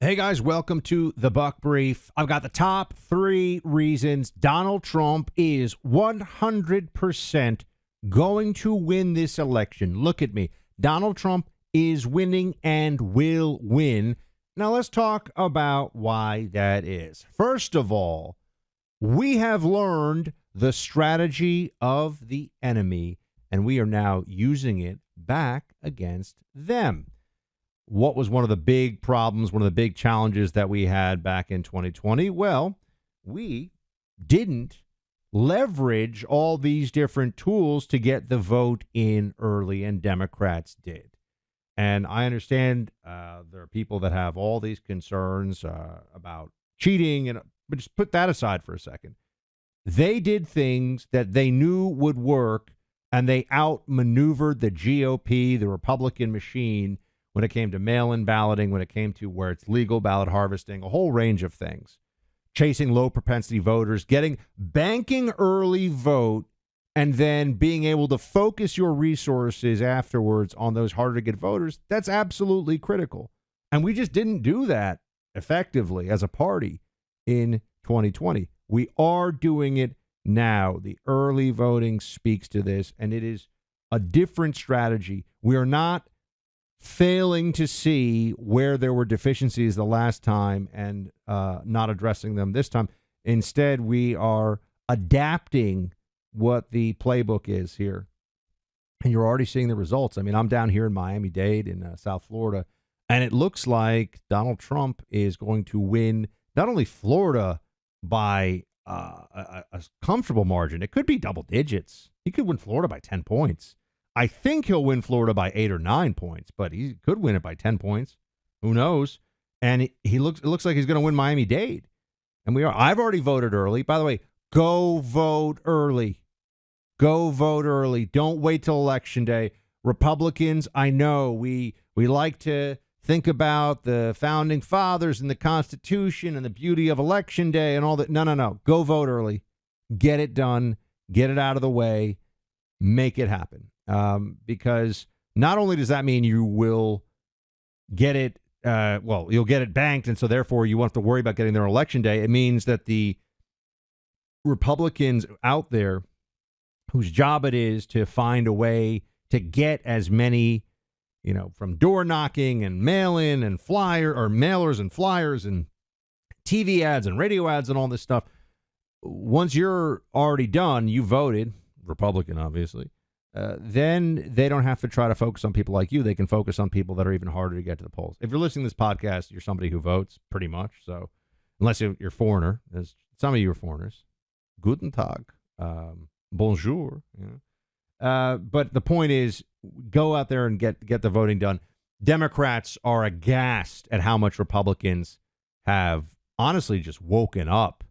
Hey guys, welcome to the Buck Brief. I've got the top 3 reasons Donald Trump is 100% going to win this election. Look at me. Donald Trump is winning and will win. Now let's talk about why that is. First of all, we have learned the strategy of the enemy, and we are now using it back against them. What was one of the big problems, one of the big challenges that we had back in 2020? Well, we didn't leverage all these different tools to get the vote in early, and Democrats did. And I understand there are people that have all these concerns about cheating, but just put that aside for a second. They did things that they knew would work, and they outmaneuvered the GOP, the Republican machine, when it came to mail-in balloting, when it came to where it's legal ballot harvesting, a whole range of things. Chasing low-propensity voters, banking early vote, and then being able to focus your resources afterwards on those harder-to-get voters, that's absolutely critical. And we just didn't do that effectively as a party in 2020. We are doing it now. The early voting speaks to this, and it is a different strategy. We are not failing to see where there were deficiencies the last time and not addressing them this time. Instead, we are adapting what the playbook is here. And you're already seeing the results. I mean, I'm down here in Miami-Dade in South Florida, and it looks like Donald Trump is going to win not only Florida by a comfortable margin. It could be double digits. He could win Florida by 10 points. I think he'll win Florida by 8 or 9 points, but he could win it by 10 points. Who knows? And it looks like he's going to win Miami-Dade. And we are. I've already voted early. By the way, go vote early. Go vote early. Don't wait till Election Day. Republicans, I know we like to think about the founding fathers and the Constitution and the beauty of Election Day and all that. No. Go vote early. Get it done. Get it out of the way. Make it happen. Because not only does that mean you will get it, you'll get it banked, and so therefore you won't have to worry about getting there on Election Day. It means that the Republicans out there whose job it is to find a way to get as many, from door knocking and mail-in and mailers and flyers and TV ads and radio ads and all this stuff, once you're already done, you voted, Republican obviously, then they don't have to try to focus on people like you. They can focus on people that are even harder to get to the polls. If you're listening to this podcast, you're somebody who votes pretty much. So unless you're a foreigner, as some of you are foreigners, guten tag, bonjour. But the point is, go out there and get the voting done. Democrats are aghast at how much Republicans have honestly just woken up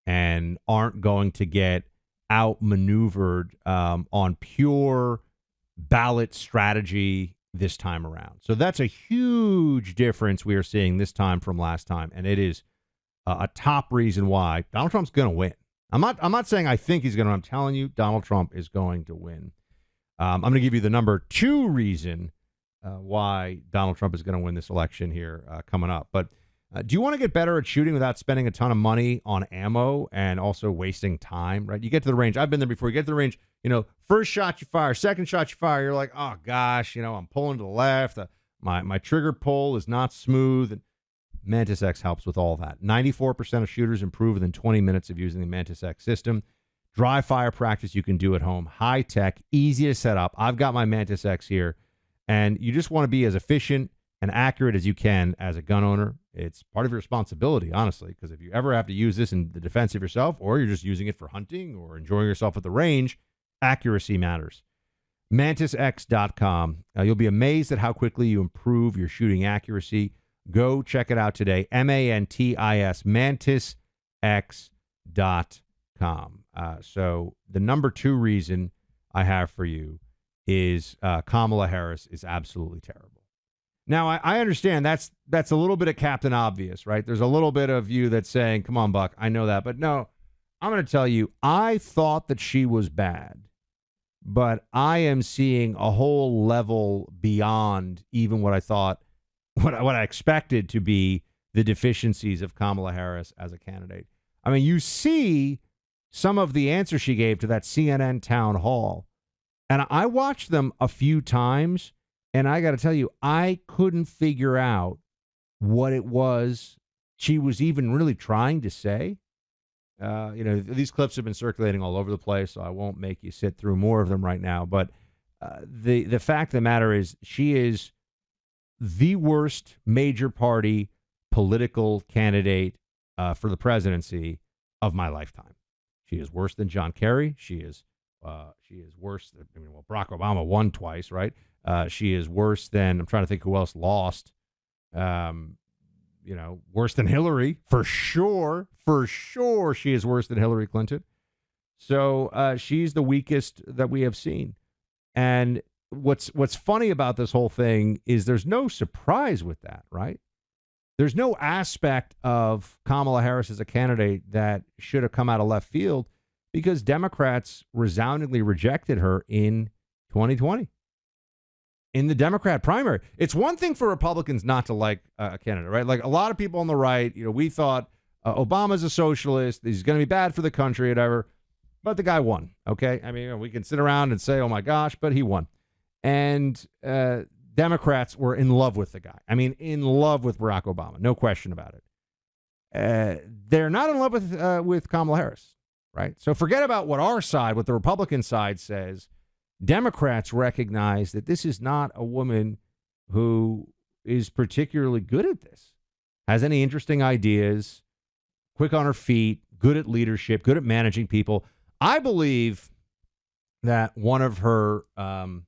and aren't going to get outmaneuvered on pure ballot strategy this time around. So that's a huge difference we are seeing this time from last time, and it is a top reason why Donald Trump's going to win. I'm not saying I think he's going to. I'm telling you, Donald Trump is going to win. I'm going to give you the number 2 reason why Donald Trump is going to win this election here coming up. But do you want to get better at shooting without spending a ton of money on ammo and also wasting time, right? You get to the range. I've been there before. You get to the range, first shot you fire, second shot you fire. You're like, oh, gosh, I'm pulling to the left. My trigger pull is not smooth. And Mantis X helps with all that. 94% of shooters improve within 20 minutes of using the Mantis X system. Dry fire practice you can do at home. High tech, easy to set up. I've got my Mantis X here. And you just want to be as efficient and accurate as you can as a gun owner. It's part of your responsibility, honestly, because if you ever have to use this in the defense of yourself, or you're just using it for hunting or enjoying yourself at the range, accuracy matters. MantisX.com. You'll be amazed at how quickly you improve your shooting accuracy. Go check it out today. MANTIS, MantisX.com. So the number 2 reason I have for you is Kamala Harris is absolutely terrible. Now, I understand that's a little bit of Captain Obvious, right? There's a little bit of you that's saying, come on, Buck, I know that. But no, I'm going to tell you, I thought that she was bad, but I am seeing a whole level beyond even what I thought, what I expected to be the deficiencies of Kamala Harris as a candidate. I mean, you see some of the answers she gave to that CNN town hall, and I watched them a few times, and I got to tell you, I couldn't figure out what it was she was even really trying to say. These clips have been circulating all over the place, so I won't make you sit through more of them right now. But the fact of the matter is, she is the worst major party political candidate for the presidency of my lifetime. She is worse than John Kerry. She is worse than, Barack Obama won twice, right? She is worse than, I'm trying to think who else lost. Worse than Hillary, for sure. For sure, she is worse than Hillary Clinton. So she's the weakest that we have seen. And what's funny about this whole thing is there's no surprise with that, right? There's no aspect of Kamala Harris as a candidate that should have come out of left field, because Democrats resoundingly rejected her in 2020. In the Democrat primary. It's one thing for Republicans not to like a candidate, right? Like a lot of people on the right, we thought Obama's a socialist, he's going to be bad for the country, whatever. But the guy won, okay? I mean, we can sit around and say, oh my gosh, but he won. And Democrats were in love with the guy. I mean, in love with Barack Obama, no question about it. They're not in love with Kamala Harris, right? So forget about what the Republican side says. Democrats recognize that this is not a woman who is particularly good at this, has any interesting ideas, quick on her feet, good at leadership, good at managing people. I believe that one of the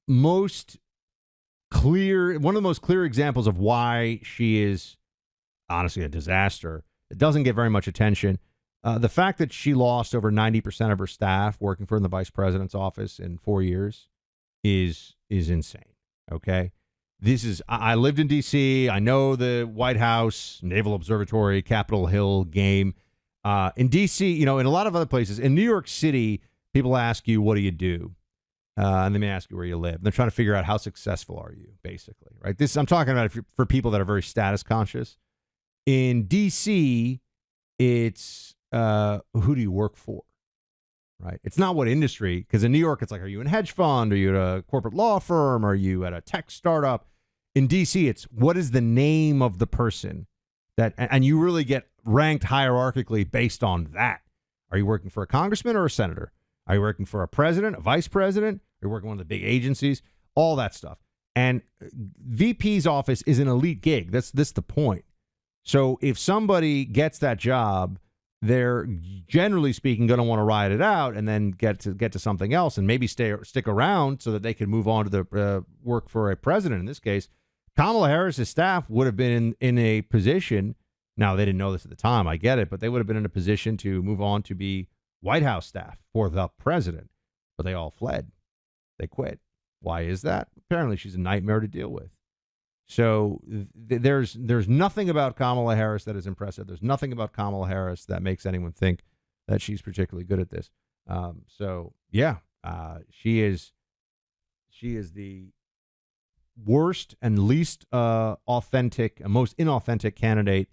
most clear examples of why she is honestly a disaster. It doesn't get very much attention. The fact that she lost over 90% of her staff working for in the vice president's office in 4 years is insane. Okay. I lived in D.C. I know the White House, Naval Observatory, Capitol Hill game. In D.C., in a lot of other places, in New York City, people ask you, what do you do? And they may ask you where you live. And they're trying to figure out how successful are you, basically, right? I'm talking about for people that are very status conscious. In D.C., it's who do you work for, right? It's not what industry, because in New York, it's like, are you in a hedge fund? Are you at a corporate law firm? Are you at a tech startup? In D.C., it's what is the name of the person and you really get ranked hierarchically based on that. Are you working for a congressman or a senator? Are you working for a president, a vice president? Are you working one of the big agencies? All that stuff. And VP's office is an elite gig. That's the point. So if somebody gets that job, they're generally speaking going to want to ride it out and then get to something else and maybe stick around so that they can move on to the work for a president. In this case, Kamala Harris's staff would have been in a position. Now, they didn't know this at the time. I get it, but they would have been in a position to move on to be White House staff for the president. But they all fled. They quit. Why is that? Apparently, she's a nightmare to deal with. So there's nothing about Kamala Harris that is impressive. There's nothing about Kamala Harris that makes anyone think that she's particularly good at this. She is the worst and least authentic and most inauthentic candidate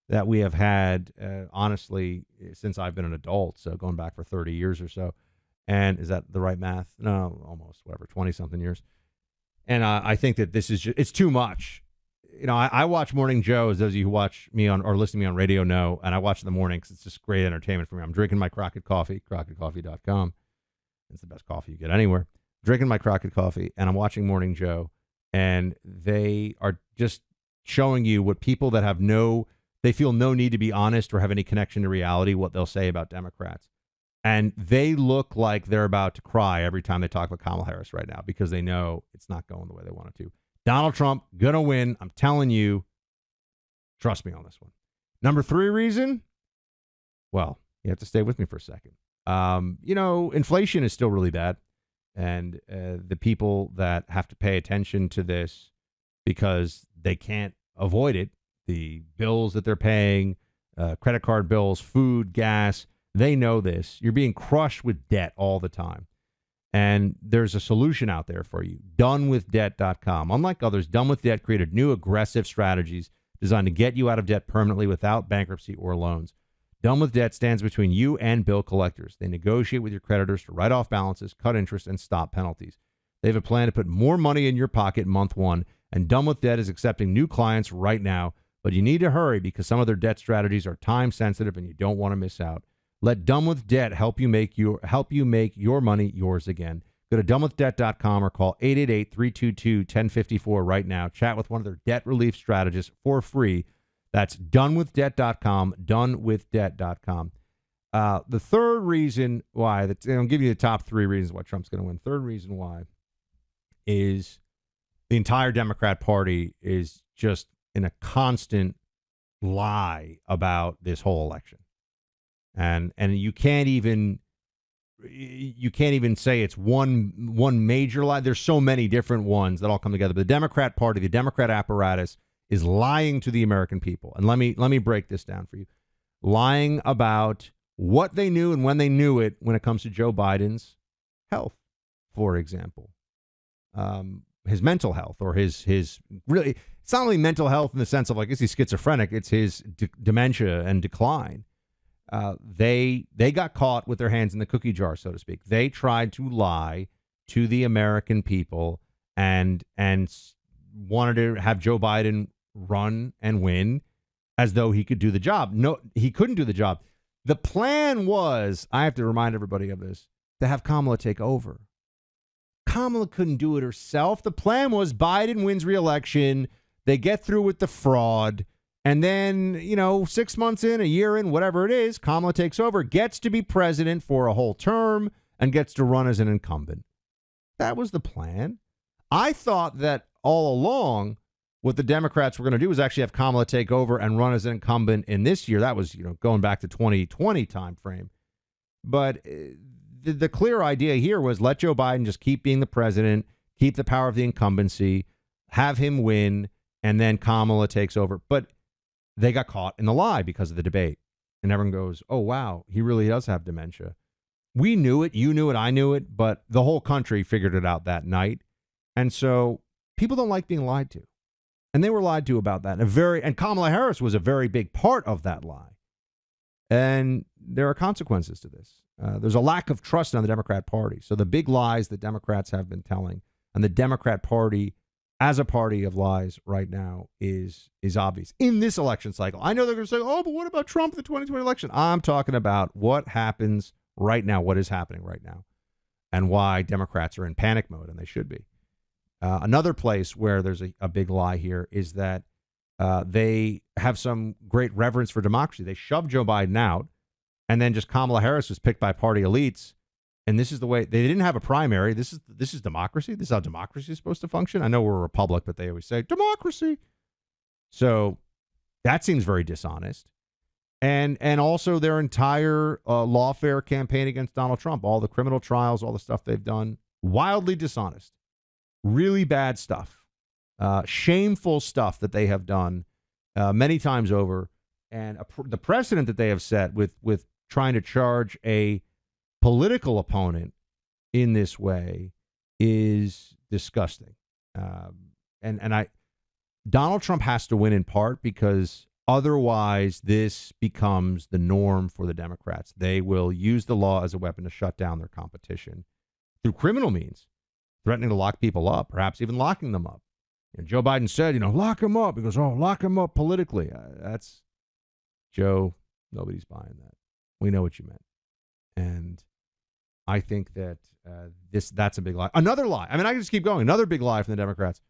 that we have had, honestly, since I've been an adult. So going back for 30 years or so. And is that the right math? No, almost, 20-something years. And I think that this is it's too much. I watch Morning Joe, as those of you who watch me on or listen to me on radio know, and I watch in the morning because it's just great entertainment for me. I'm drinking my Crockett coffee, crockettcoffee.com. It's the best coffee you get anywhere. Drinking my Crockett coffee, and I'm watching Morning Joe, and they are just showing you what people that they feel no need to be honest or have any connection to reality, what they'll say about Democrats. And they look like they're about to cry every time they talk about Kamala Harris right now because they know it's not going the way they want it to. Donald Trump, going to win. I'm telling you. Trust me on this one. Number 3 reason, well, you have to stay with me for a second. Inflation is still really bad. And the people that have to pay attention to this because they can't avoid it, the bills that they're paying, credit card bills, food, gas, they know this. You're being crushed with debt all the time. And there's a solution out there for you. Donewithdebt.com. Unlike others, Done With Debt created new aggressive strategies designed to get you out of debt permanently without bankruptcy or loans. Done With Debt stands between you and bill collectors. They negotiate with your creditors to write off balances, cut interest, and stop penalties. They have a plan to put more money in your pocket month one, and Done With Debt is accepting new clients right now. But you need to hurry because some of their debt strategies are time sensitive and you don't want to miss out. Let Done With Debt help you make your money yours again. Go to donewithdebt.com or call 888-322-1054 right now. Chat with one of their debt relief strategists for free. That's donewithdebt.com, donewithdebt.com. The third reason why, I'll give you the top three reasons why Trump's going to win. Third reason why is the entire Democrat Party is just in a constant lie about this whole election. And you can't even say it's one major lie. There's so many different ones that all come together. But the Democrat Party, the Democrat apparatus is lying to the American people. And let me break this down for you. Lying about what they knew and when they knew it when it comes to Joe Biden's health, for example. His mental health or his really, it's not only mental health in the sense of like, is he schizophrenic? It's his dementia and decline. They got caught with their hands in the cookie jar, so to speak. They tried to lie to the American people and wanted to have Joe Biden run and win as though he could do the job. No, he couldn't do the job. The plan was, I have to remind everybody of this, to have Kamala take over. Kamala couldn't do it herself. The plan was Biden wins re-election. They get through with the fraud. And then, 6 months in, a year in, whatever it is, Kamala takes over, gets to be president for a whole term, and gets to run as an incumbent. That was the plan. I thought that all along, what the Democrats were going to do was actually have Kamala take over and run as an incumbent in this year. That was, going back to 2020 timeframe. But the clear idea here was let Joe Biden just keep being the president, keep the power of the incumbency, have him win, and then Kamala takes over. But they got caught in the lie because of the debate. And everyone goes, oh, wow, he really does have dementia. We knew it. You knew it. I knew it. But the whole country figured it out that night. And so people don't like being lied to. And they were lied to about that. And Kamala Harris was a very big part of that lie. And there are consequences to this. There's a lack of trust in the Democrat Party. So the big lies that Democrats have been telling, and the Democrat Party as a party of lies right now is obvious in this election cycle. I know they're going to say, oh, but what about Trump, the 2020 election? I'm talking about what happens right now, what is happening right now, and why Democrats are in panic mode, and they should be. Another place where there's a big lie here is that they have some great reverence for democracy. They shoved Joe Biden out, and then just Kamala Harris was picked by party elites. And this is the way they didn't have a primary. This is democracy. This is how democracy is supposed to function. I know we're a republic, but they always say democracy. So that seems very dishonest. And also their entire lawfare campaign against Donald Trump, all the criminal trials, all the stuff they've done, wildly dishonest, really bad stuff, shameful stuff that they have done many times over. And the precedent that they have set with trying to charge a political opponent in this way is disgusting. Donald Trump has to win in part because otherwise this becomes the norm for the Democrats. They will use the law as a weapon to shut down their competition through criminal means, threatening to lock people up, perhaps even locking them up. Joe Biden said, lock him up. He goes, oh, lock him up politically. That's Joe. Nobody's buying that. We know what you meant. And I think that that's a big lie. Another lie. I mean, I can just keep going. Another big lie from the Democrats.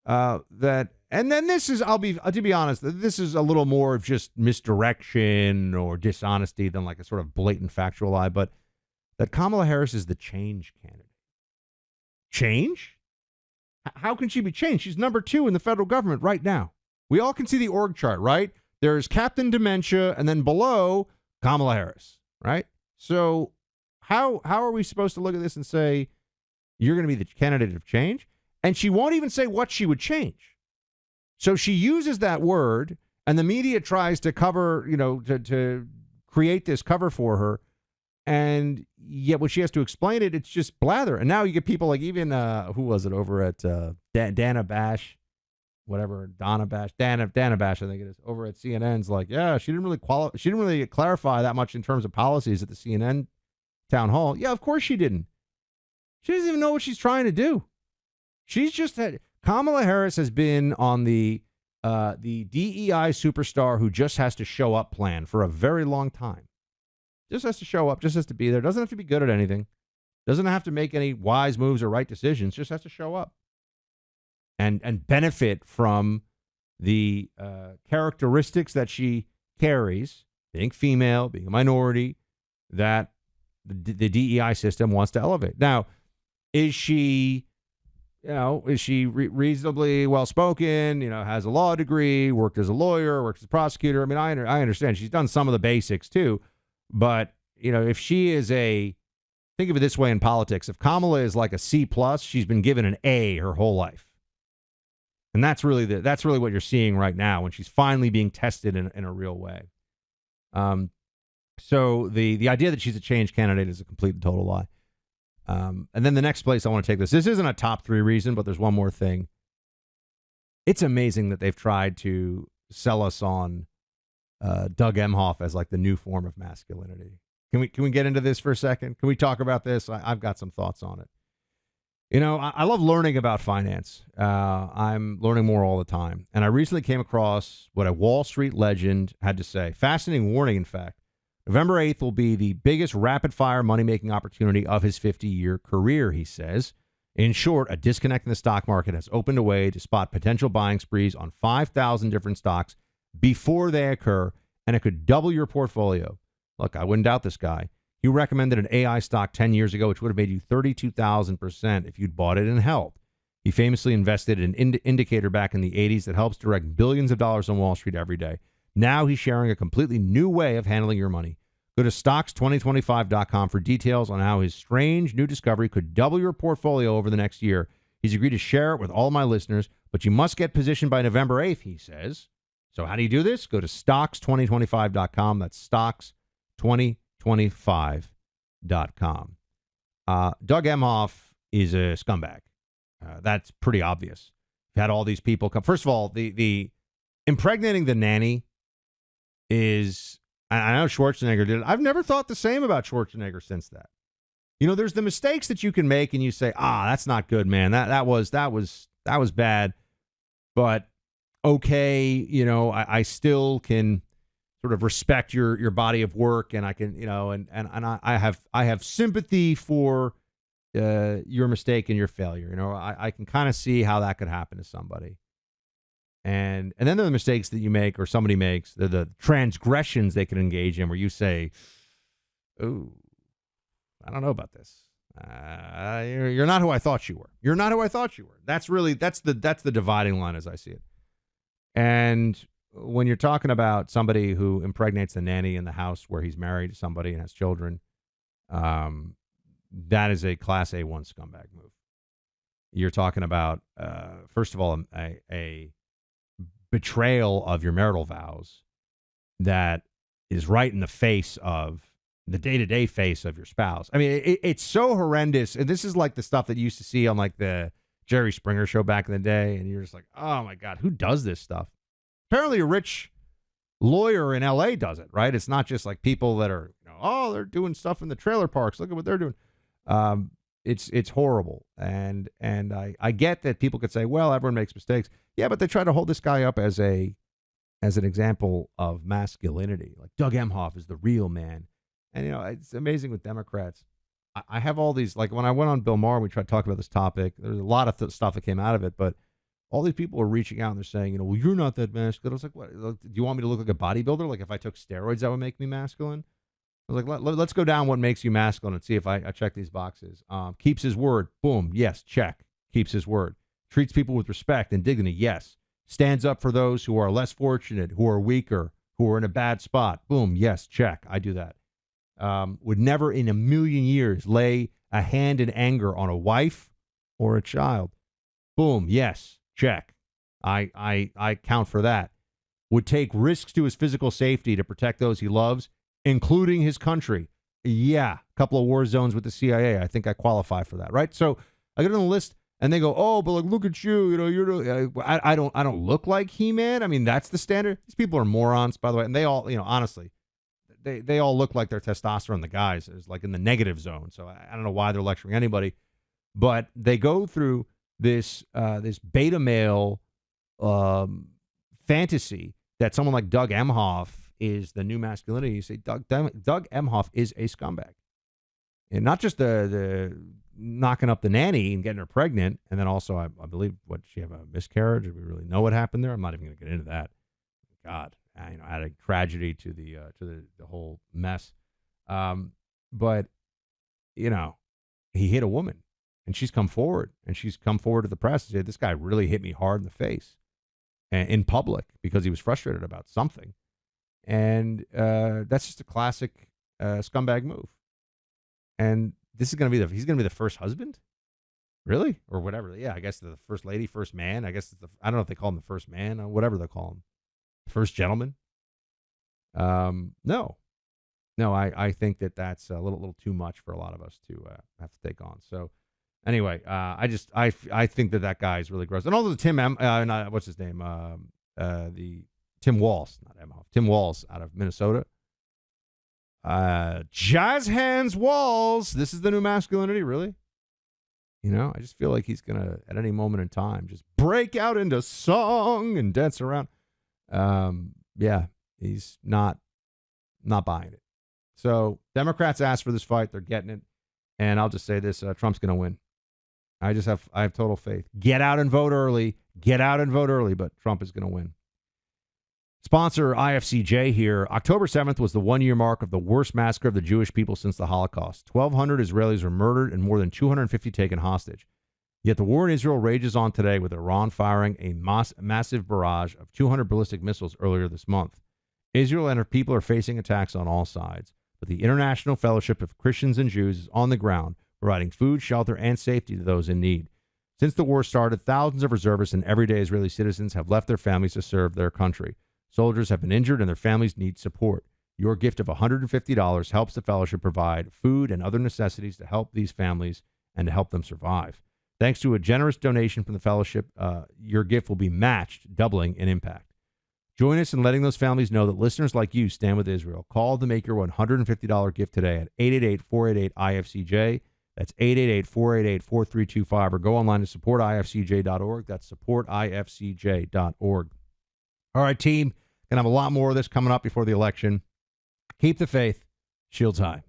And then this is, to be honest, this is a little more of just misdirection or dishonesty than like a sort of blatant factual lie, but that Kamala Harris is the change candidate. Change? How can she be changed? She's number 2 in the federal government right now. We all can see the org chart, right? There's Captain Dementia, and then below, Kamala Harris, right? So how are we supposed to look at this and say, you're going to be the candidate of change? And she won't even say what she would change. So she uses that word, and the media tries to cover, to create this cover for her. And yet when she has to explain it, it's just blather. And now you get people like even, who was it over at Dana Bash, whatever, Dana Bash, Dana Bash, I think it is, over at CNN's like, yeah, she didn't really clarify that much in terms of policies at the CNN town hall. Yeah, of course she didn't. She doesn't even know what she's trying to do. She's just had, Kamala Harris has been on the DEI superstar who just has to show up plan for a very long time. Just has to show up, just has to be there. Doesn't have to be good at anything. Doesn't have to make any wise moves or right decisions. Just has to show up and benefit from the characteristics that she carries, being female, being a minority, that the DEI system wants to elevate. Now, is she reasonably well-spoken, has a law degree, worked as a lawyer, worked as a prosecutor? I mean, I understand. She's done some of the basics, too. But, if she is think of it this way in politics, if Kamala is like a C+, she's been given an A her whole life. And that's really what you're seeing right now when she's finally being tested in a real way. So the idea that she's a change candidate is a complete and total lie. And then the next place I want to take this isn't a top 3 reason, but there's one more thing. It's amazing that they've tried to sell us on Doug Emhoff as like the new form of masculinity. Can we get into this for a second? Can we talk about this? I've got some thoughts on it. I love learning about finance. I'm learning more all the time. And I recently came across what a Wall Street legend had to say. Fascinating warning, in fact. November 8th will be the biggest rapid-fire money-making opportunity of his 50-year career, he says. In short, a disconnect in the stock market has opened a way to spot potential buying sprees on 5,000 different stocks before they occur, and it could double your portfolio. Look, I wouldn't doubt this guy. He recommended an AI stock 10 years ago, which would have made you 32,000% if you'd bought it and held. He famously invested in an indicator back in the 80s that helps direct billions of dollars on Wall Street every day. Now he's sharing a completely new way of handling your money. Go to stocks2025.com for details on how his strange new discovery could double your portfolio over the next year. He's agreed to share it with all my listeners, but you must get positioned by November 8th, he says. So how do you do this? Go to stocks2025.com. That's stocks2025.com. Doug Emhoff is a scumbag. That's pretty obvious. You've had all these people come. First of all, the impregnating the nanny is, I know Schwarzenegger did it. I've never thought the same about Schwarzenegger since that. There's the mistakes that you can make and you say, that's not good, man. That was bad. But okay, I still can sort of respect your body of work, and I can, I have sympathy for your mistake and your failure. I can kind of see how that could happen to somebody. And then there are the mistakes that you make or somebody makes, the transgressions they can engage in where you say, "Ooh, I don't know about this. You're not who I thought you were. You're not who I thought you were." That's the dividing line as I see it. And when you're talking about somebody who impregnates the nanny in the house where he's married to somebody and has children, that is a class A1 scumbag move. You're talking about, first of all, a betrayal of your marital vows that is right in the face of the day-to-day face of your spouse. I mean, it's so horrendous. And this is like the stuff that you used to see on like the Jerry Springer show back in the day. And you're just like, oh my God, who does this stuff? Apparently a rich lawyer in LA does it, right? It's not just like people that are, they're doing stuff in the trailer parks. Look at what they're doing. It's horrible. And I get that people could say, well, everyone makes mistakes. Yeah, but they try to hold this guy up as an example of masculinity. Like Doug Emhoff is the real man. And, it's amazing with Democrats. I have all these, like when I went on Bill Maher, we tried to talk about this topic. There's a lot of stuff that came out of it, but all these people are reaching out and they're saying, well, you're not that masculine. I was like, what? Do you want me to look like a bodybuilder? Like if I took steroids, that would make me masculine? I was like, let's go down what makes you masculine and see if I check these boxes. Keeps his word. Boom. Yes. Check. Keeps his word. Treats people with respect and dignity. Yes. Stands up for those who are less fortunate, who are weaker, who are in a bad spot. Boom. Yes. Check. I do that. Would never in a million years lay a hand in anger on a wife or a child. Boom. Yes. Check. I count for that. Would take risks to his physical safety to protect those he loves, including his country. Yeah, a couple of war zones with the CIA. I think I qualify for that, right? So I get on the list, and they go, "Oh, but like, look at you. You know, you're I don't look like He-Man. I mean, that's the standard. These people are morons, by the way, and they all, honestly, they all look like their testosterone. The guys is like in the negative zone. So I don't know why they're lecturing anybody, but they go through this beta male fantasy that someone like Doug Emhoff is the new masculinity. You say Doug Emhoff is a scumbag, and not just the knocking up the nanny and getting her pregnant, and then also I believe she have a miscarriage. Do we really know what happened there? I'm not even going to get into that. God, adding tragedy to the whole mess. But he hit a woman, and she's come forward to the press and said, "This guy really hit me hard in the face." In public because he was frustrated about something. And that's just a classic scumbag move. And this is going to be he's going to be the first husband? Really? Or whatever. Yeah, I guess the first lady, first man. I guess I don't know if they call him the first man or whatever they call him. First gentleman. No, I think that's a little too much for a lot of us to have to take on. So anyway, I think that guy is really gross. And also what's his name? The Tim Walz, not Emhoff. Tim Walz out of Minnesota. Jazz hands Walz. This is the new masculinity, really? I just feel like he's gonna at any moment in time just break out into song and dance around. Yeah, he's not buying it. So Democrats asked for this fight, they're getting it, and I'll just say this: Trump's gonna win. I have total faith. Get out and vote early. But Trump is going to win. Sponsor IFCJ here. October 7th was the one-year mark of the worst massacre of the Jewish people since the Holocaust. 1,200 Israelis were murdered and more than 250 taken hostage. Yet the war in Israel rages on today with Iran firing a massive barrage of 200 ballistic missiles earlier this month. Israel and her people are facing attacks on all sides, but the International Fellowship of Christians and Jews is on the ground, providing food, shelter, and safety to those in need. Since the war started, thousands of reservists and everyday Israeli citizens have left their families to serve their country. Soldiers have been injured and their families need support. Your gift of $150 helps the fellowship provide food and other necessities to help these families and to help them survive. Thanks to a generous donation from the fellowship, your gift will be matched, doubling in impact. Join us in letting those families know that listeners like you stand with Israel. Call to make your $150 gift today at 888-488-IFCJ. That's 888-488-4325, or go online to supportifcj.org. That's supportifcj.org. All right, team, going to have a lot more of this coming up before the election. Keep the faith. Shields high.